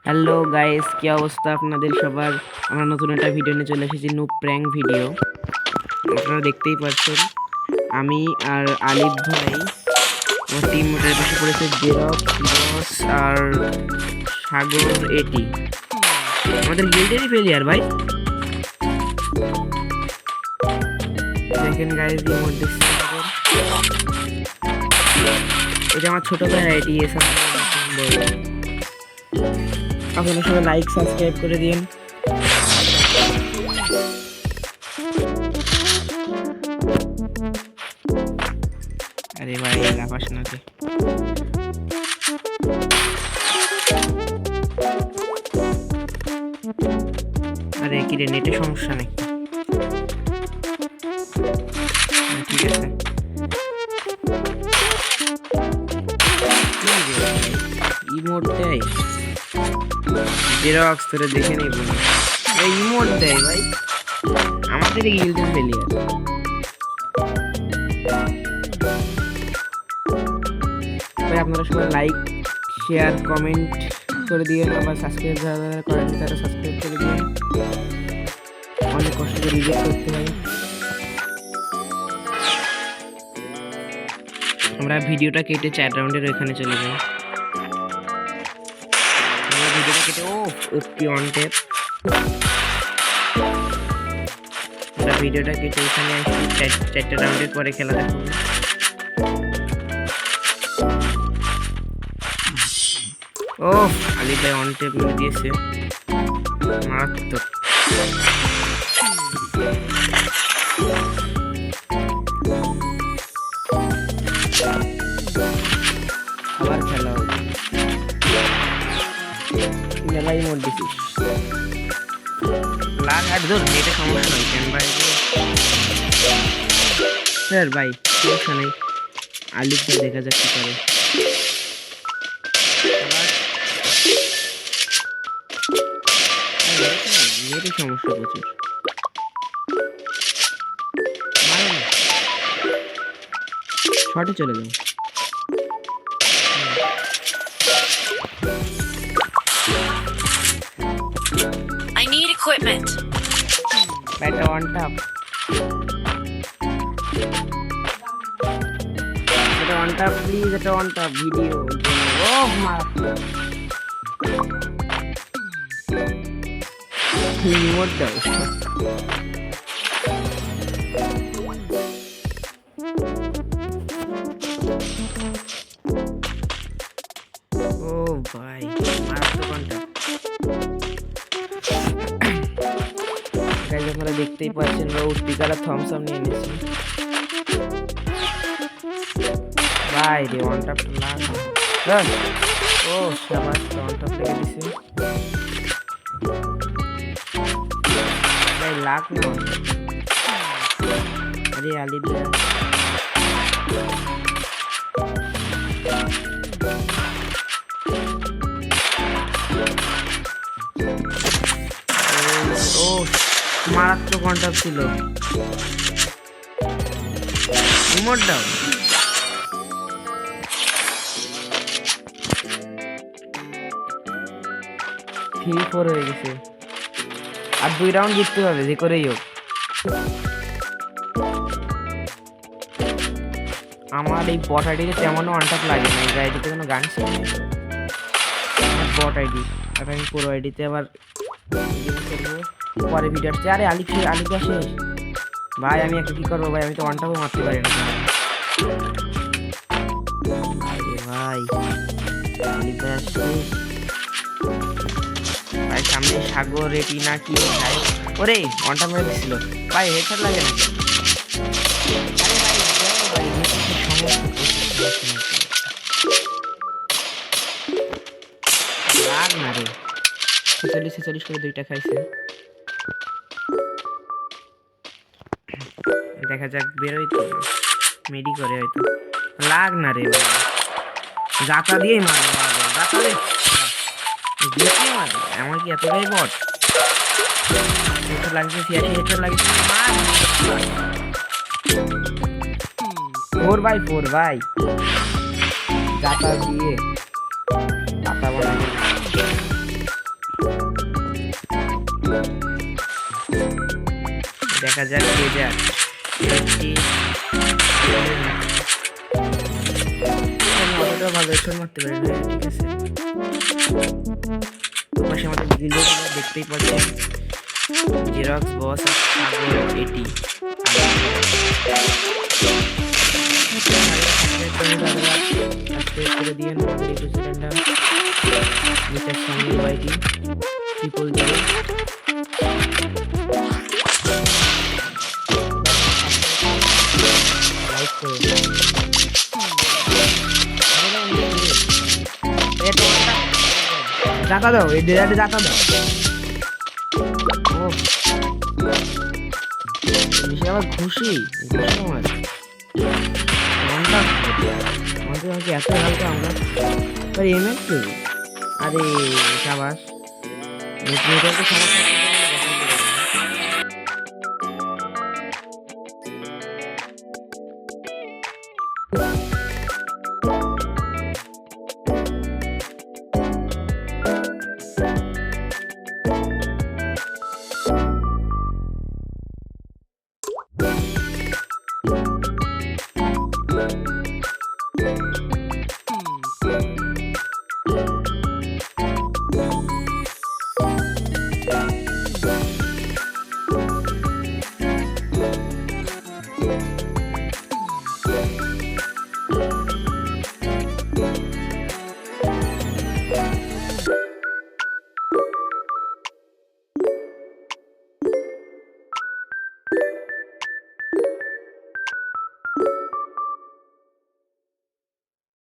Hello guys, কি অবস্থা আপনাদের সবার? আমরা নতুন একটা ভিডিও নিয়ে চলে এসেছি, নুব প্র্যাঙ্ক ভিডিও। আপনারা দেখতেই পাচ্ছেন আমি আর আলিফ ভাই, আমার টিম মোটের পাশে পড়েছে জেরক্স, বস আর সাগর এটি। আমাদের গিল্ডেরই প্লেয়ার ভাই, দেখেন গাইস ইমোট দেখছেন। এটা আমার ছোট ভাই আইডি এসব। আপনারা সবাই লাইক সাবস্ক্রাইব করে দিন। আরে ভাই লাফাস না রে। আরে কি রে, নেটে সমস্যা নাকি? ঠিক আছে, ইমোট দেয় জেরক্স, তোরে দেখে নিব। এই ইমোট দেয় ভাই, আমাদের গিল্ডের প্লেয়ার। ভাই আপনারা সবাই লাইক শেয়ার কমেন্ট করে দিয়ে, আবার সাবস্ক্রাইব যারা করেন তারা সাবস্ক্রাইব করে দিয়ে। অনেক কষ্ট করে রিভিউ করতে হয়। আমরা ভিডিওটা কেটে 4 রাউন্ডের ওইখানে চলে যাই। ভিডিওটা কেটে ওপি অন টেপ, ভিডিওটা কেটে এখানে আসছি। 4টা রাউন্ডের পরে খেলা দেখো। ও আলি ভাই অন টেপ মেরে দিয়েছে, মারাত্মক। আবার খেলা হবে, মেলাই মোট দিছিস। লাগ আর ধর, নেটে সমস্যা নয় কেন ভাই? স্যার ভাই সমস্যা নেই, আলিফকে দেখা যাক কি করে। নেটে সমস্যা প্রচুর, শর্টে চলে যাও। I need equipment. Better on top. Better on top, please. Better on top video. Oh my. What the? Oh boy. Master contact. আপনারা দেখতেই পাচ্ছেন স্পিকার আর থামস আপ নিয়ে নিয়েছি ভাই রে। ওয়ান ট্যাপ লাগ, ও শাবাশ, ওয়ান ট্যাপ লেগে দিছে ভাই, লাগ না। আরে আলি দিয়া ও মারাত্মক কন্টাক্ট ছিল। ইমোট দাও। 3-4 হয়ে গেছে, আর 2 রাউন্ড জিততে হবে যে করেই হোক। আমার এই বট আইডিতে তেমন ওয়ানটাপ লাগে না, এই আইডিতে কোনো গান ছিল না, বট আইডি। আর আমি পুরো আইডিতে আবার পরে ভিডিও আসছে। আরে আলিফ শেষ ভাই, আমি একটা কি করবো ভাই? আমি তো ওয়ানটাপও মারতে পারি না ভাই। আলিফ ভাই শেষ ভাই, সামনে সাগর এটি না কি ভাই? ওরে ওয়ানটাপ মেরে দিছিল ভাই, হেডশট লাগে না। লাগ না রে, 46 করে 2টা খাইছে। দেখা যাক বেরোই তো, মেডি করে হয়তো। লাগ না রে ভাই, জাতা দিয়েই মারবে, জাতা দে দিয়ে মারবে। আমার কি এতটাই বট? হেডশট লাগছে, সিয়াসি হেডশট লাগছে। 4x4 ভাই, জাতা দিয়ে পাতা বানাবে। দেখা যাক কে যাক। আমি অতটা ভালো শট মারতে পারি না, ঠিক আছে। পাশে আমাদের ভিডিও দেখতেই পাচ্ছেন, জেরক্স বস আর সাগর এটি। করে দিয়ে আমাদের ইউটিউব চ্যানেলটা মিস্টার সামিল ওয়াইটি 000। লাইক করে টাকা দাও, এই ডেজার্টে টাকা দাও। ও বেশি আবার খুশি আমার আমাকে এত হালকা আমরা এমএস। আরে সাবাস, নেটওয়ার্কে সমস্যা